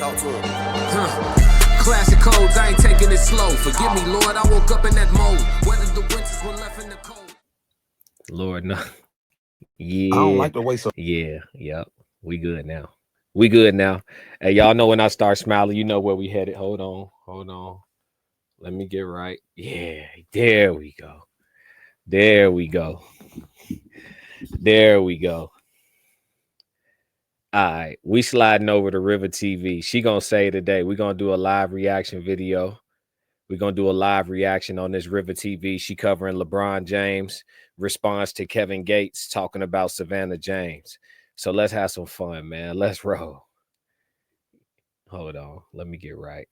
Talk to him. Classic codes, I ain't taking it slow. Forgive me, Lord, I woke up in that mode. Whether the winters were left in the cold. Lord, no. Yeah. I don't like the way so. Yeah, yep. We good now. We good now. Hey, y'all know when I start smiling, you know where we headed. Hold on. Let me get right. Yeah, there we go. There we go. There we go. All right, we sliding over to Rivah TV. She gonna say today we're gonna do a live reaction video. We're gonna do a live reaction on this Rivah TV. She covering LeBron James response to Kevin Gates talking about Savannah James. So let's have some fun, man. Let's roll. Hold on. Let me get right.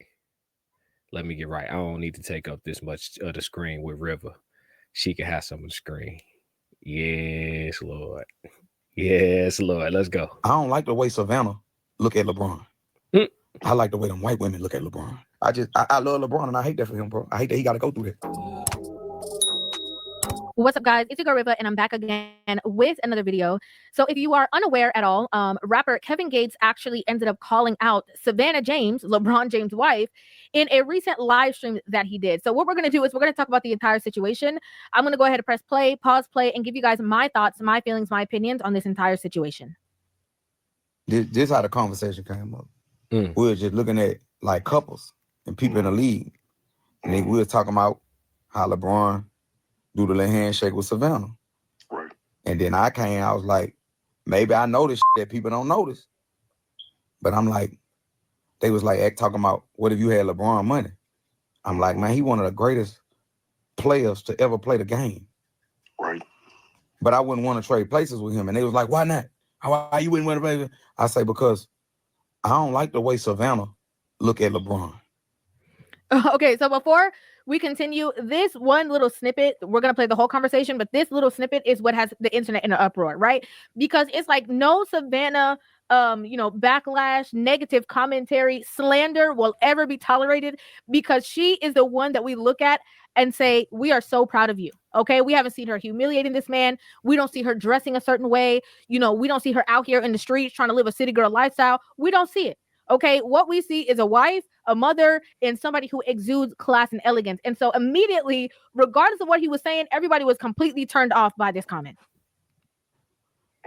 I don't need to take up this much of the screen with Rivah. She can have some of the screen. Yes, Lord. Yes, Lord. Let's go. I don't like the way Savannah look at LeBron. I like the way them white women look at LeBron. I love LeBron and I hate that for him, bro. I hate that he got to go through that. What's up, guys? It's your girl Rivah, and I'm back again with another video. So if you are unaware at all, rapper Kevin Gates actually ended up calling out Savannah James, LeBron James' wife, in a recent live stream that he did. So what we're going to do is we're going to talk about the entire situation. I'm going to go ahead and press play, pause play, and give you guys my thoughts, my feelings, my opinions on this entire situation. This how the conversation came up. We were just looking at like couples and people in the league. And then we were talking about how LeBron do the little handshake with Savannah. Right. And then I was like, maybe I noticed that people don't notice. But I'm like, they was like talking about, what if you had LeBron money? I'm like, man, he one of the greatest players to ever play the game. Right. But I wouldn't want to trade places with him. And they was like, why not? Why you wouldn't want to play with him? I say, because I don't like the way Savannah look at LeBron. Okay, so before we continue, this one little snippet, we're going to play the whole conversation, but this little snippet is what has the internet in an uproar, right? Because it's like no Savannah, backlash, negative commentary, slander will ever be tolerated, because she is the one that we look at and say, we are so proud of you. Okay, we haven't seen her humiliating this man. We don't see her dressing a certain way. We don't see her out here in the streets trying to live a city girl lifestyle. We don't see it. Okay, what we see is a wife, a mother, and somebody who exudes class and elegance. And so immediately, regardless of what he was saying, everybody was completely turned off by this comment.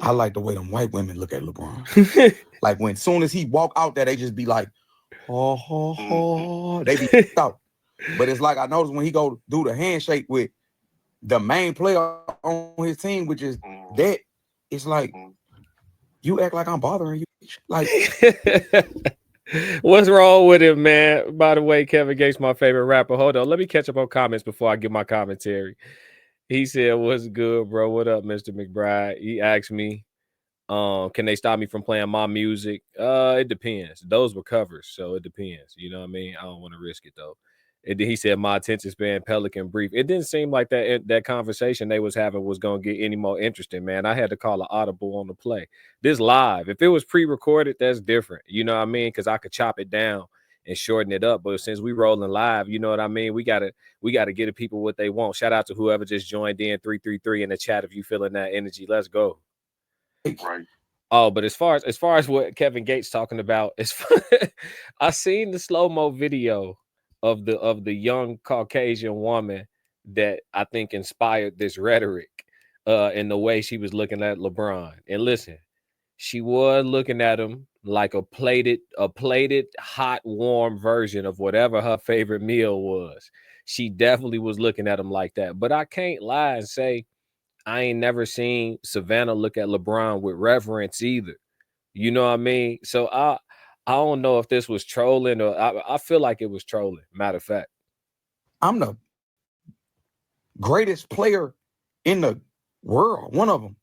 I like the way them white women look at LeBron. Like when soon as he walk out there, they just be like, oh, they be out. But it's like I noticed when he go do the handshake with the main player on his team, which is that, it's like, you act like I'm bothering you. Like, what's wrong with him, man? By the way, Kevin Gates, my favorite rapper. Hold on, let me catch up on comments before I give my commentary. He said, "What's good, bro? What up, Mr. McBride?" He asked me, can they stop me from playing my music? It depends. Those were covers, so it depends. You know what I mean? I don't want to risk it though. He said my attention span pelican brief. It didn't seem like that conversation they was having was gonna get any more interesting, man. I had to call an audible on the play. This live. If it was pre-recorded, that's different. You know what I mean? Because I could chop it down and shorten it up. But since we rolling live, you know what I mean? We gotta get the people what they want. Shout out to whoever just joined in 333 in the chat. If you feeling that energy, let's go. Right. Oh, but as far as what Kevin Gates talking about, I seen the slow-mo video of the young Caucasian woman that I think inspired this rhetoric in the way she was looking at LeBron. And listen, she was looking at him like a plated hot warm version of whatever her favorite meal was. She definitely was looking at him like that. But I can't lie and say I ain't never seen Savannah look at LeBron with reverence either. You know what I mean? So I don't know if this was trolling or I feel like it was trolling. Matter of fact, I'm the greatest player in the world. One of them.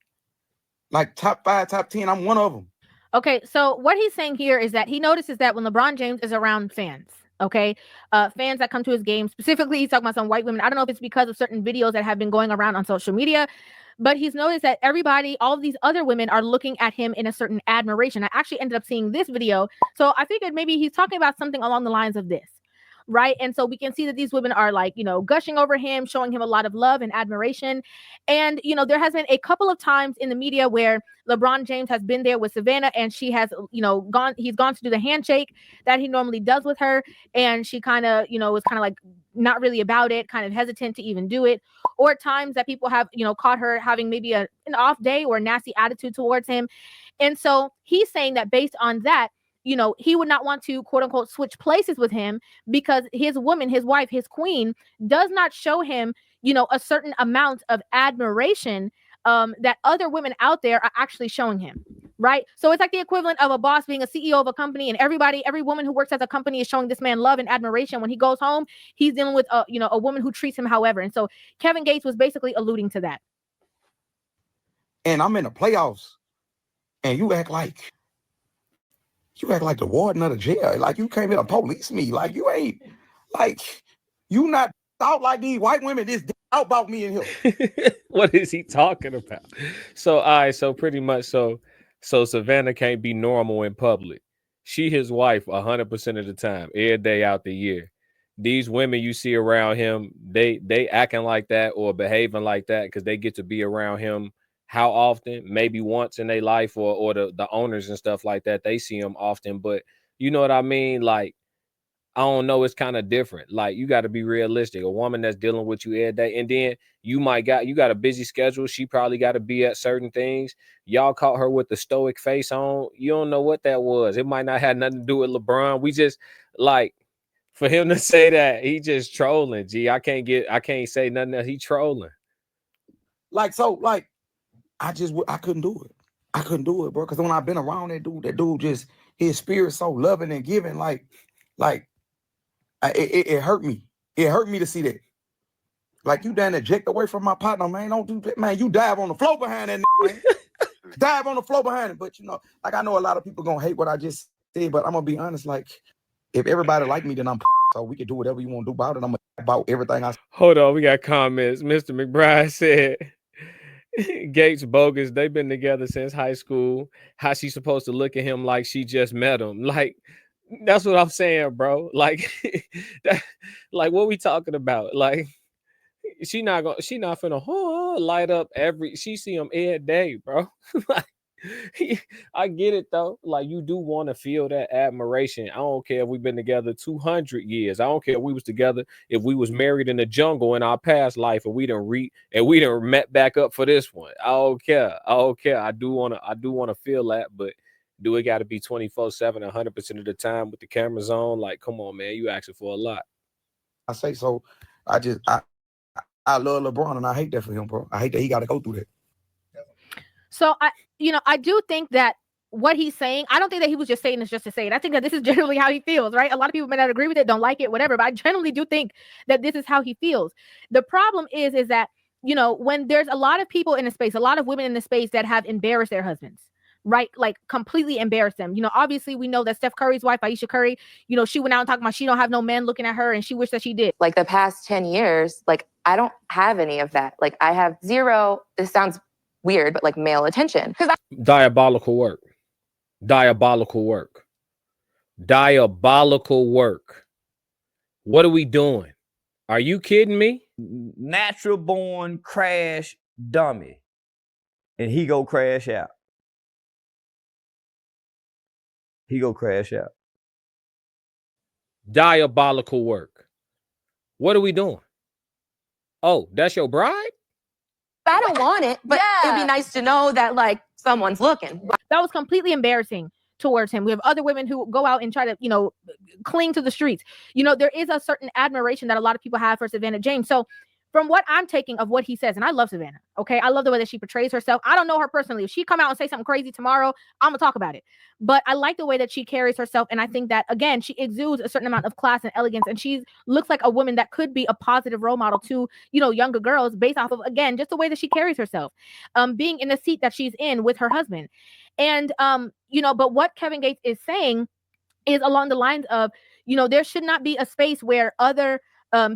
Like top 5, top 10. I'm one of them. Okay, so what he's saying here is that he notices that when LeBron James is around fans, okay, fans that come to his game, specifically he's talking about some white women. I don't know if it's because of certain videos that have been going around on social media, but he's noticed that everybody, all of these other women are looking at him in a certain admiration. I actually ended up seeing this video, so I figured maybe he's talking about something along the lines of this. right? And so we can see that these women are like, you know, gushing over him, showing him a lot of love and admiration. And, you know, there has been a couple of times in the media where LeBron James has been there with Savannah, and she has, you know, he's gone to do the handshake that he normally does with her. And she kind of, you know, was kind of like not really about it, kind of hesitant to even do it. Or times that people have, you know, caught her having maybe an off day or a nasty attitude towards him. And so he's saying that based on that, you know, he would not want to, quote unquote, switch places with him because his woman, his wife, his queen does not show him, you know, a certain amount of admiration that other women out there are actually showing him. Right. So it's like the equivalent of a boss being a CEO of a company, and every woman who works at the company is showing this man love and admiration. When he goes home, he's dealing with you know, a woman who treats him however. And so Kevin Gates was basically alluding to that. And I'm in the playoffs, and you act like the warden of the jail. Like you came here to police me. Like you ain't, like you not out like these white women this out about me in here. What is he talking about? So, all right, so pretty much so Savannah can't be normal in public. She his wife 100% of the time, every day out the year. These women you see around him, they acting like that or behaving like that because they get to be around him. How often? Maybe once in their life, or the owners and stuff like that. They see him often, but you know what I mean? Like, I don't know. It's kind of different. Like, you got to be realistic. A woman that's dealing with you every day, and then you got a busy schedule. She probably got to be at certain things. Y'all caught her with the stoic face on. You don't know what that was. It might not have nothing to do with LeBron. We just like for him to say that he just trolling. Gee, I can't say nothing else. He trolling. Like so, like I couldn't do it. I couldn't do it, bro. Because when I've been around that dude just his spirit so loving and giving, it hurt me. It hurt me to see that. Like you done eject away from my partner, man. Don't do that, man. You dive on the floor behind that, man. Dive on the floor behind it. But you know, like I know a lot of people gonna hate what I just said, but I'm gonna be honest. Like, if everybody like me, then I'm so we can do whatever you want to do about it. I'm about everything I. Hold on, we got comments. Mr. McBride said Gates bogus. They've been together since high school. How she supposed to look at him like she just met him? Like, that's what I'm saying, bro. Like, like what we talking about? Like, she not finna light up she see him every day, bro. Like, I get it though. Like, you do want to feel that admiration. I don't care if we've been together 200 years. I don't care if we was together, if we was married in the jungle in our past life, and we done met back up for this one. I don't care. I do want to feel that, but do it got to be 24/7, 100% of the time with the cameras on? Like, come on, man, you asking for a lot. I say so. I love LeBron, and I hate that for him, bro. I hate that he got to go through that. So I do think that what he's saying, I don't think that he was just saying this just to say it. I think that this is generally how he feels, right? A lot of people may not agree with it, don't like it, whatever, but I generally do think that this is how he feels. The problem is that, you know, when there's a lot of people in the space, a lot of women in the space that have embarrassed their husbands, right? Like completely embarrassed them. You know, obviously we know that Steph Curry's wife, Aisha Curry, you know, she went out and talked about she don't have no men looking at her and she wished that she did. Like the past 10 years, like I don't have any of that. Like I have zero, this sounds weird, but like male attention. Diabolical work. What are we doing? Are you kidding me? Natural born crash dummy. And he go crash out. Diabolical work. What are we doing? Oh, that's your bride? I don't want it, but it'd be nice to know that like someone's looking. That was completely embarrassing towards him. We have other women who go out and try to, you know, cling to the streets. You know, there is a certain admiration that a lot of people have for Savannah James. So from what I'm taking of what he says, and I love Savannah, okay? I love the way that she portrays herself. I don't know her personally. If she come out and say something crazy tomorrow, I'm gonna talk about it. But I like the way that she carries herself, and I think that, again, she exudes a certain amount of class and elegance, and she looks like a woman that could be a positive role model to, you know, younger girls based off of, again, just the way that she carries herself, being in the seat that she's in with her husband. And, you know, but what Kevin Gates is saying is along the lines of, you know, there should not be a space where other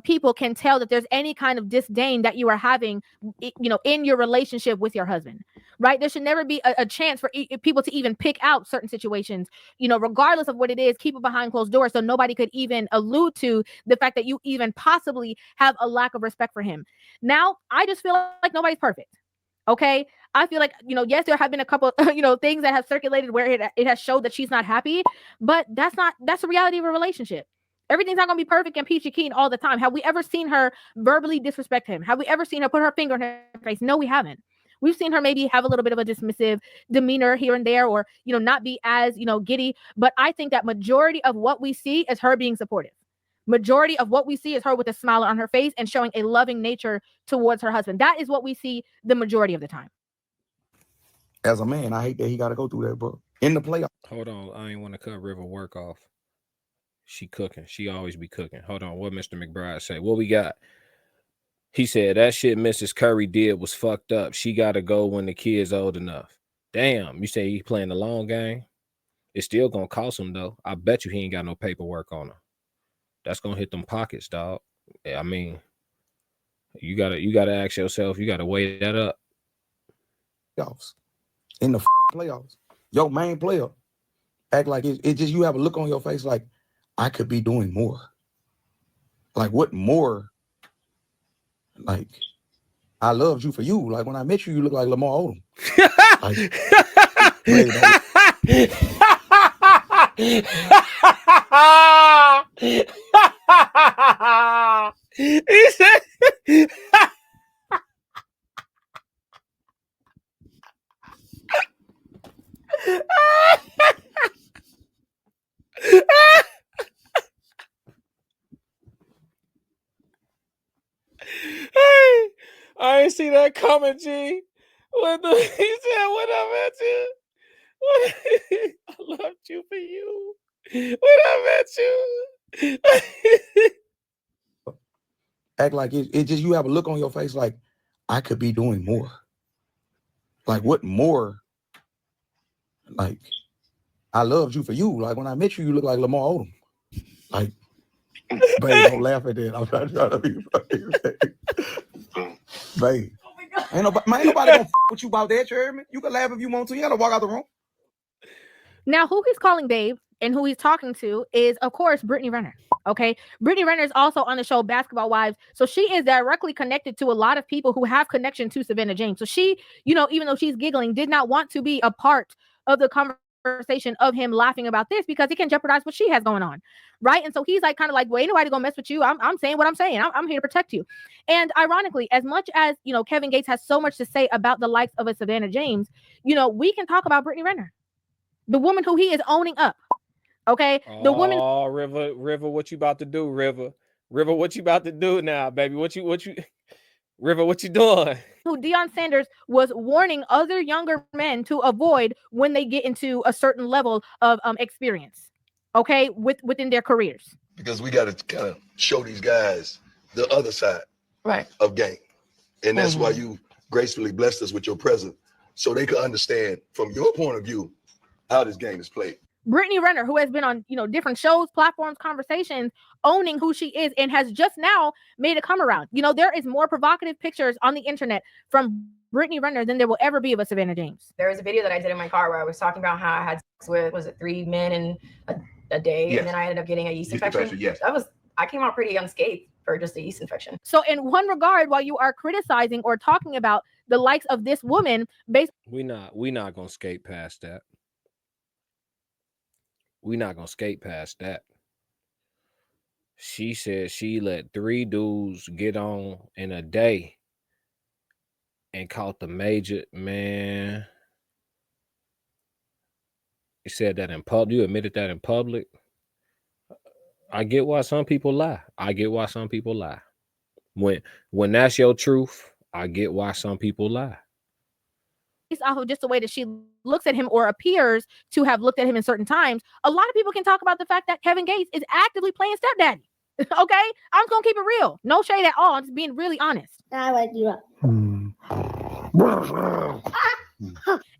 people can tell that there's any kind of disdain that you are having, in your relationship with your husband, right? There should never be a chance for people to even pick out certain situations, regardless of what it is, keep it behind closed doors so nobody could even allude to the fact that you even possibly have a lack of respect for him. Now, I just feel like nobody's perfect. Okay. I feel like, yes, there have been a couple, things that have circulated where it has showed that she's not happy, but that's the reality of a relationship. Everything's not going to be perfect and peachy keen all the time. Have we ever seen her verbally disrespect him? Have we ever seen her put her finger in her face? No, we haven't. We've seen her maybe have a little bit of a dismissive demeanor here and there, or, not be as, giddy. But I think that majority of what we see is her being supportive. Majority of what we see is her with a smile on her face and showing a loving nature towards her husband. That is what we see the majority of the time. As a man, I hate that he got to go through that, bro. In the playoffs. Hold on. I ain't want to cut River work off. She cooking. She always be cooking. Hold on. What Mr. McBride say? What we got? He said, that shit Mrs. Curry did was fucked up. She got to go when the kid's old enough. Damn. You say he playing the long game? It's still going to cost him, though. I bet you he ain't got no paperwork on her. That's going to hit them pockets, dog. I mean, you gotta ask yourself, you got to weigh that up. Playoffs. In the playoffs. Your main player act like it just, you have a look on your face like, I could be doing more. Like, what more? Like, I loved you for you. Like, when I met you, you look like Lamar Odom. Like, he said hey, I ain't see that coming, G. What the he said, what up at you? I loved you for you. What up at you? act like it just, you have a look on your face like, I could be doing more. Like, what more? Like, I loved you for you. Like, when I met you, you look like Lamar Odom. Like, babe, don't laugh at that. I'm trying to be funny. Babe. Ain't nobody gonna f with you about that, you heard me? You can laugh if you want to. You gotta walk out the room. Now, who he's calling babe and who he's talking to is, of course, Brittany Renner. Okay. Brittany Renner is also on the show Basketball Wives. So she is directly connected to a lot of people who have connection to Savannah James. So she, even though she's giggling, did not want to be a part of the conversation of him laughing about this because it can jeopardize what she has going on. Right. And so he's like, kind of like, well, ain't nobody gonna mess with you. I'm saying what I'm saying. I'm here to protect you. And ironically, as much as, Kevin Gates has so much to say about the likes of a Savannah James, we can talk about Brittany Renner, the woman who he is owning up. Okay. The woman. Oh, River, what you about to do, River? River, what you about to do now, baby? What you River, what you doing? Who Deion Sanders was warning other younger men to avoid when they get into a certain level of experience, okay, within their careers. Because we got to kind of show these guys the other side of game. And that's why you gracefully blessed us with your presence so they could understand from your point of view how this game is played. Brittany Renner, who has been on, different shows, platforms, conversations, owning who she is, and has just now made a come around. There is more provocative pictures on the internet from Brittany Renner than there will ever be of a Savannah James. There was a video that I did in my car where I was talking about how I had sex with, was it 3 men in a day? Yes. And then I ended up getting a yeast infection. Yes. I came out pretty unscathed for just a yeast infection. So in one regard, while you are criticizing or talking about the likes of this woman, we not gonna skate past that. We're not gonna skate past that. She said she let 3 dudes get on in a day and caught the major, man. You said that in public. You admitted that in public. I get why some people lie. When that's your truth, I get why some people lie. Off of just the way that she looks at him or appears to have looked at him in certain times, a lot of people can talk about the fact that Kevin Gates is actively playing stepdaddy. Okay, I'm just gonna keep it real, no shade at all. I'm just being really honest. I like you up.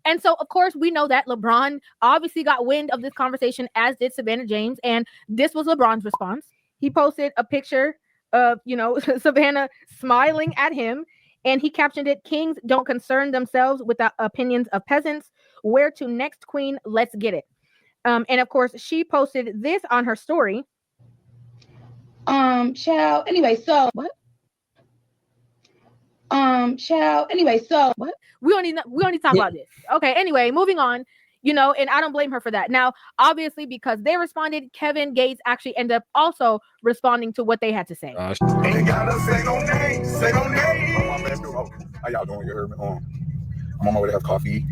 And so, of course, we know that LeBron obviously got wind of this conversation, as did Savannah James, and this was LeBron's response. He posted a picture of, you know, Savannah smiling at him. And he captioned it, "Kings don't concern themselves with the opinions of peasants. Where to next, queen? Let's get it." And of course, she posted this on her story. Child. Anyway, so what? Child. Anyway, so what? We don't need to talk about this. Okay. Anyway, moving on. You know, and I don't blame her for that. Now, obviously, because they responded, Kevin Gates actually ended up also responding to what they had to say. Ain't gotta say no name. Say no name. How y'all doing? You heard me? I'm on my way to have coffee.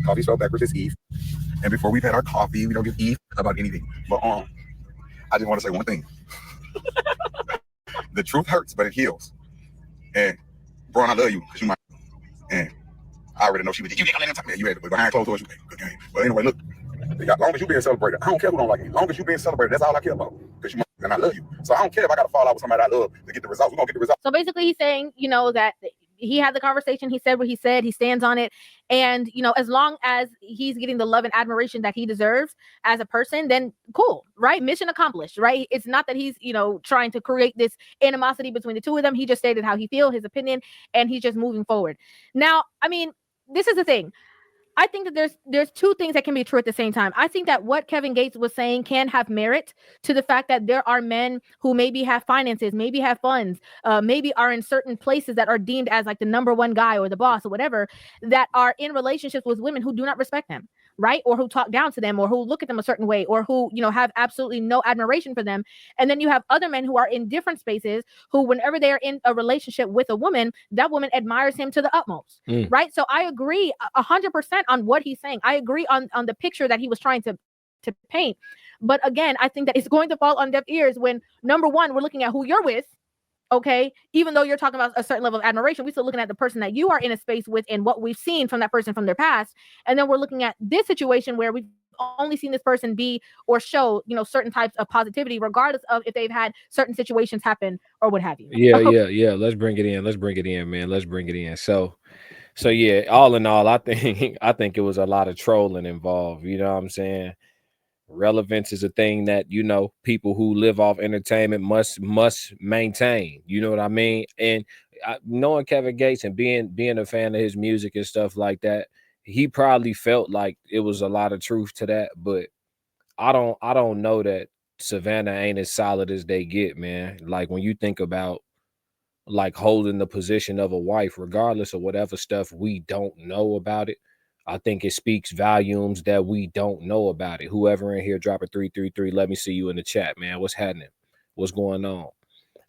Coffee spelled backwards is Eve. And before we've had our coffee, we don't give Eve about anything. But I just want to say one thing. The truth hurts, but it heals. And Braun, I love you because you my. And I already know she was. You didn't let him talk. You had to, but behind closed doors, you good game. But anyway, look. As long as you being celebrated, I don't care who don't like you. As long as you being celebrated, that's all I care about. Because you and I love you. So I don't care if I got to fall out with somebody I love to get the results. We're gonna get the results. So basically, he's saying, you know, that he had the conversation. He said what he said. He stands on it. And, you know, as long as he's getting the love and admiration that he deserves as a person, then cool, right? Mission accomplished, right? It's not that he's, you know, trying to create this animosity between the two of them. He just stated how he feels, his opinion, and he's just moving forward. Now, I mean, this is the thing. I think that there's two things that can be true at the same time. I think that what Kevin Gates was saying can have merit to the fact that there are men who maybe have finances, maybe have funds, maybe are in certain places that are deemed as like the number one guy or the boss or whatever, that are in relationships with women who do not respect them, right? Or who talk down to them, or who look at them a certain way, or who, you know, have absolutely no admiration for them. And then you have other men who are in different spaces who, whenever they are in a relationship with a woman, that woman admires him to the utmost, right? So I agree 100% on what he's saying. I agree on the picture that he was trying to paint. But again, I think that it's going to fall on deaf ears when, number one, we're looking at who you're with. Okay, even though you're talking about a certain level of admiration, we're still looking at the person that you are in a space with and what we've seen from that person from their past. And then we're looking at this situation where we've only seen this person be or show, you know, certain types of positivity, regardless of if they've had certain situations happen or what have you. Yeah. Let's bring it in. Man. Let's bring it in. So yeah, all in all, I think it was a lot of trolling involved. You know what I'm saying? Relevance is a thing that, you know, people who live off entertainment must maintain. You know what I mean? And knowing Kevin Gates and being a fan of his music and stuff like that, he probably felt like it was a lot of truth to that. But I don't know that Savannah ain't as solid as they get, man. Like when you think about like holding the position of a wife, regardless of whatever stuff we don't know about it, I think it speaks volumes that we don't know about it. Whoever in here, drop a 333. Let me see you in the chat, man. What's happening? What's going on?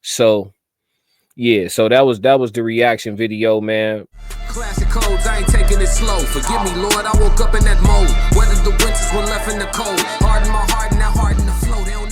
So, yeah. So that was the reaction video, man. Classic codes, I ain't taking it slow. Forgive me, Lord, I woke up in that mode. Weathered the winters when left in the cold. Harden my heart and now harden the flow. They don't